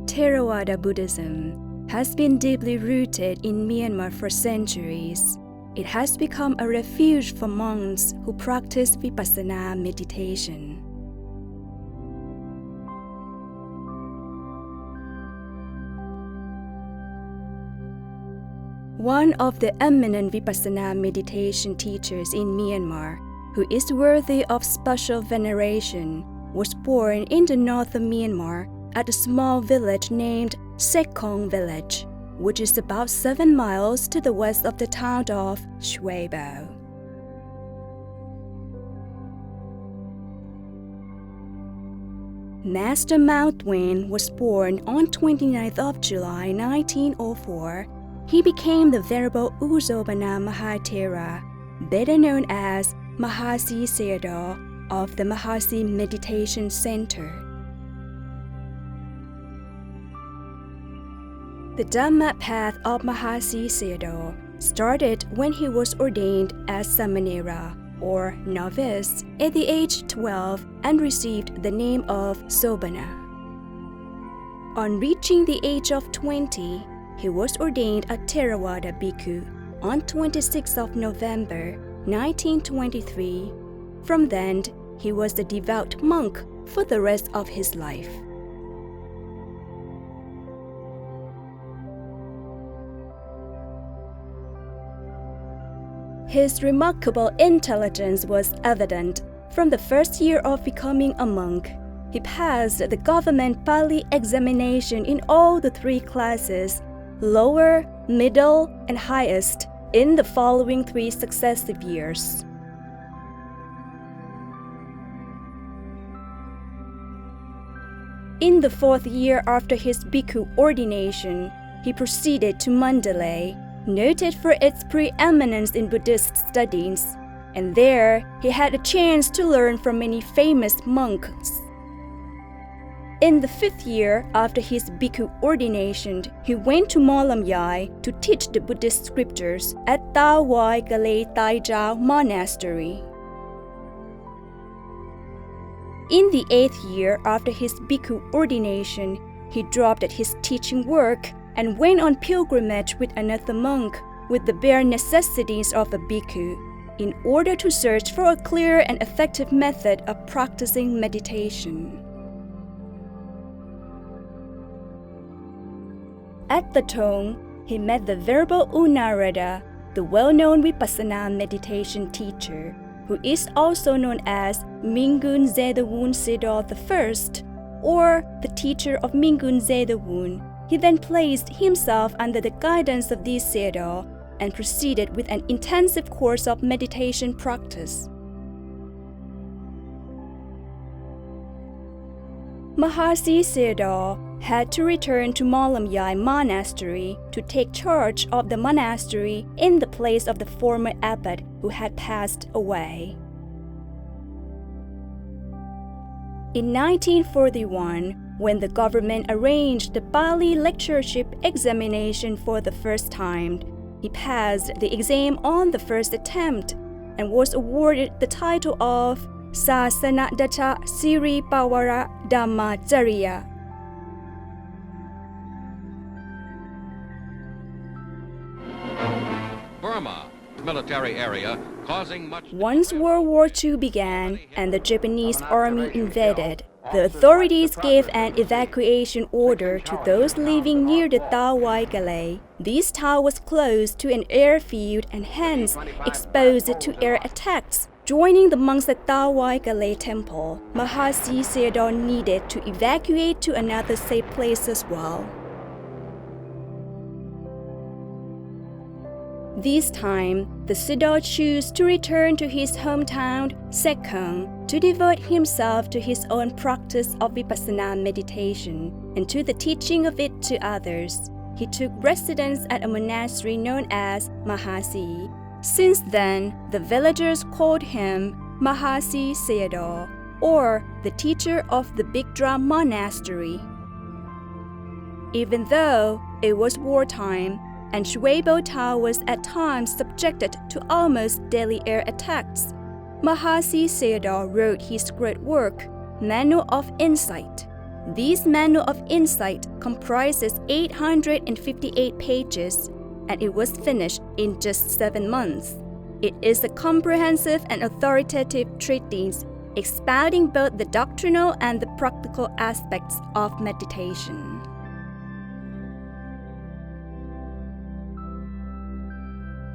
Theravada Buddhism has been deeply rooted in Myanmar for centuries. It has become a refuge for monks who practice vipassana meditation. One of the eminent vipassana meditation teachers in Myanmar, who is worthy of special veneration, was born in the north of Myanmar at a small village named Sekong Village, which is about 7 miles to the west of the town of Shwebo. Master Mountwin was born on 29th of July 1904. He became the Venerable Mahasi Sayadaw, better known as Mahasi Sayadaw of the Mahasi Meditation Center. The Dhamma path of Mahasi Sayadaw started when he was ordained as Samanera, or novice, at the age 12 and received the name of Sobana. On reaching the age of 20, he was ordained a Theravada Bhikkhu on 26th of November 1923. From then, he was a devout monk for the rest of his life. His remarkable intelligence was evident from the first year of becoming a monk. He passed the government Pali examination in all the 3 classes, lower, middle, and highest, in the following 3 successive years. In the 4th year after his bhikkhu ordination, he proceeded to Mandalay, noted for its preeminence in Buddhist studies, and there he had a chance to learn from many famous monks. In the 5th year after his bhikkhu ordination, he went to Molamyai to teach the Buddhist scriptures at Tawai Galei Taijao Monastery. In the 8th year after his bhikkhu ordination, he dropped his teaching work and went on pilgrimage with another monk with the bare necessities of a bhikkhu in order to search for a clear and effective method of practicing meditation. At the Thong, he met the Venerable U Narada, the well-known vipassana meditation teacher, who is also known as Mingun Zedawun Sayadaw I, or the teacher of Mingun Zedawun. He then placed himself under the guidance of this Sayadaw and proceeded with an intensive course of meditation practice. Mahasi Sayadaw had to return to Molamyai Monastery to take charge of the monastery in the place of the former abbot who had passed away. In 1941, when the government arranged the Pali lectureship examination for the first time, he passed the exam on the first attempt and was awarded the title of Sasanadatta Siri Pawara Dhammacharya. Burma, military area, causing much... Once World War II began and the Japanese army invaded, the authorities gave an evacuation order to those living near the Tawai Galei. This town was close to an airfield and hence exposed to air attacks. Joining the monks at Tawai Galei temple, Mahasi Sayadaw needed to evacuate to another safe place as well. This time, the Sayadaw chose to return to his hometown, Sekong, to devote himself to his own practice of vipassana meditation and to the teaching of it to others. He took residence at a monastery known as Mahasi. Since then, the villagers called him Mahasi Sayadaw, or the teacher of the Big Drum Monastery. Even though it was wartime, and Shwebo town was at times subjected to almost daily air attacks, Mahasi Sayadaw wrote his great work, Manual of Insight, This Manual of Insight comprises 858 pages, and it was finished in just 7 months. It is a comprehensive and authoritative treatise expounding both the doctrinal and the practical aspects of meditation.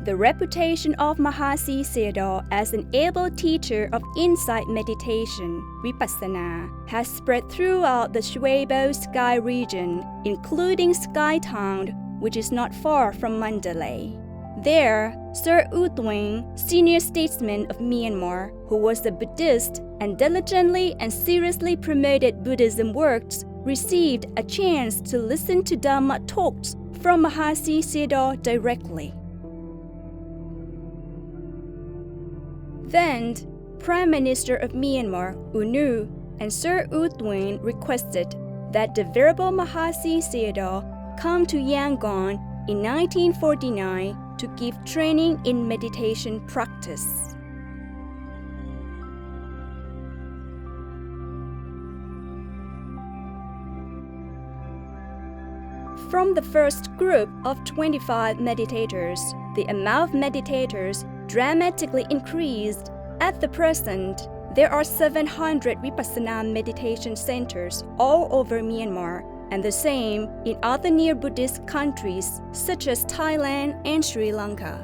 The reputation of Mahasi Sayadaw as an able teacher of insight meditation, vipassana, has spread throughout the Shwebo Sky region, including Sky Town, which is not far from Mandalay. There, Sir U Tuing, senior statesman of Myanmar, who was a Buddhist and diligently and seriously promoted Buddhism works, received a chance to listen to Dhamma talks from Mahasi Sayadaw directly. Then, Prime Minister of Myanmar, U Nu, and Sir U Tuing requested that the Venerable Mahasi Sayadaw come to Yangon in 1949 to give training in meditation practice. From the first group of 25 meditators, the amount of meditators dramatically increased. At the present, there are 700 Vipassana meditation centers all over Myanmar, and the same in other near Buddhist countries such as Thailand and Sri Lanka.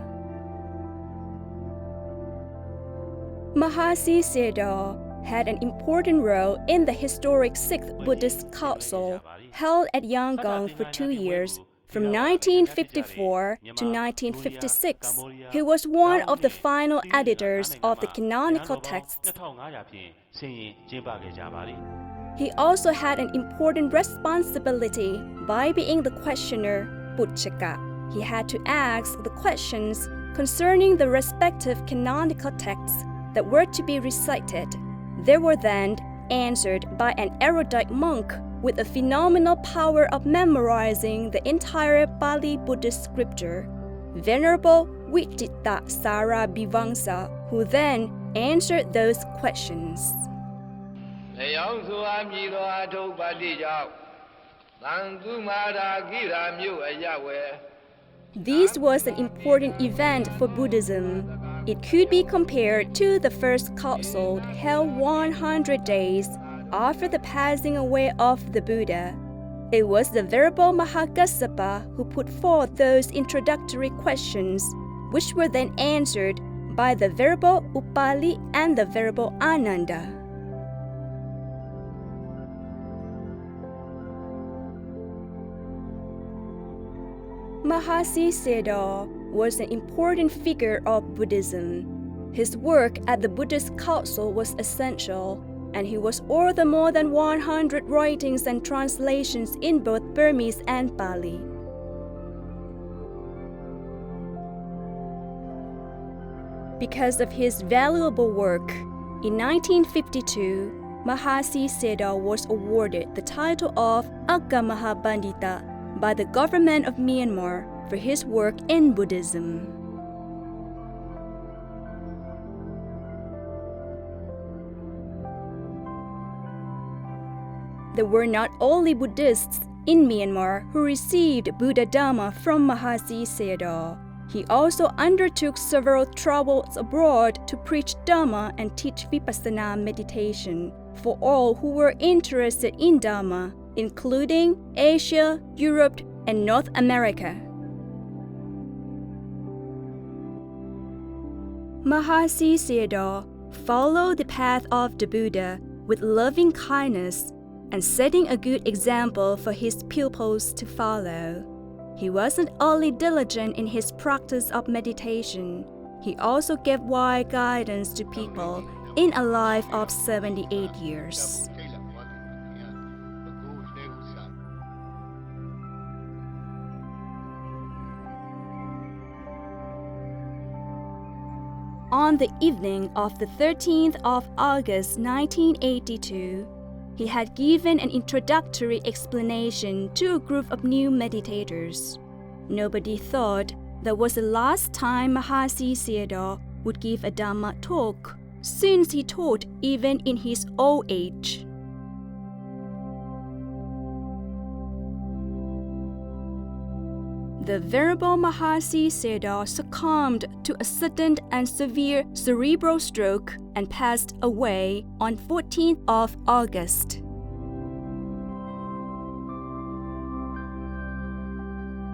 Mahasi Sayadaw had an important role in the historic 6th Buddhist Council held at Yangon for 2 years, from 1954 to 1956. He was one of the final editors of the canonical texts. He also had an important responsibility by being the questioner, Puchaka. He had to ask the questions concerning the respective canonical texts that were to be recited. They were then answered by an erudite monk with a phenomenal power of memorizing the entire Pali Buddhist scripture, Venerable Vichitta Sarabhivangsa, who then answered those questions. This was an important event for Buddhism. It could be compared to the first council held 100 days after the passing away of the Buddha. It was the Venerable Mahakassapa who put forth those introductory questions, which were then answered by the Venerable Upali and the Venerable Ananda. Mahasi Sayadaw was an important figure of Buddhism. His work at the Buddhist Council was essential, and he was author more than 100 writings and translations in both Burmese and Pali. Because of his valuable work, in 1952, Mahasi Sayadaw was awarded the title of Agamaha Pandita by the government of Myanmar for his work in Buddhism. There were not only Buddhists in Myanmar who received Buddha Dhamma from Mahasi Sayadaw. He also undertook several travels abroad to preach Dhamma and teach Vipassana meditation for all who were interested in Dhamma, including Asia, Europe, and North America. Mahasi Sayadaw followed the path of the Buddha with loving kindness and setting a good example for his pupils to follow. He wasn't only diligent in his practice of meditation, he also gave wise guidance to people in a life of 78 years. On the evening of the 13th of August 1982, he had given an introductory explanation to a group of new meditators. Nobody thought that was the last time Mahasi Sayadaw would give a Dhamma talk, since he taught even in his old age. the Venerable Mahasi Sayadaw succumbed to a sudden and severe cerebral stroke and passed away on 14th of August.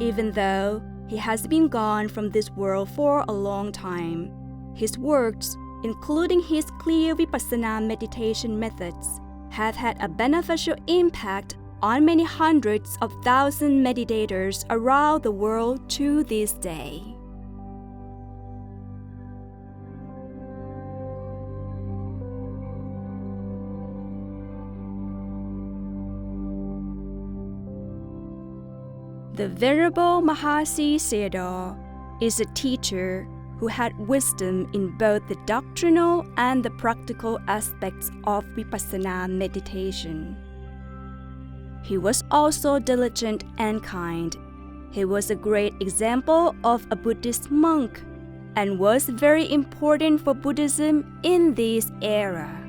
Even though he has been gone from this world for a long time, his works, including his clear vipassana meditation methods, have had a beneficial impact on many hundreds of thousands meditators around the world to this day. The Venerable Mahasi Sayadaw is a teacher who had wisdom in both the doctrinal and the practical aspects of vipassana meditation. He was also diligent and kind. He was a great example of a Buddhist monk and was very important for Buddhism in this era.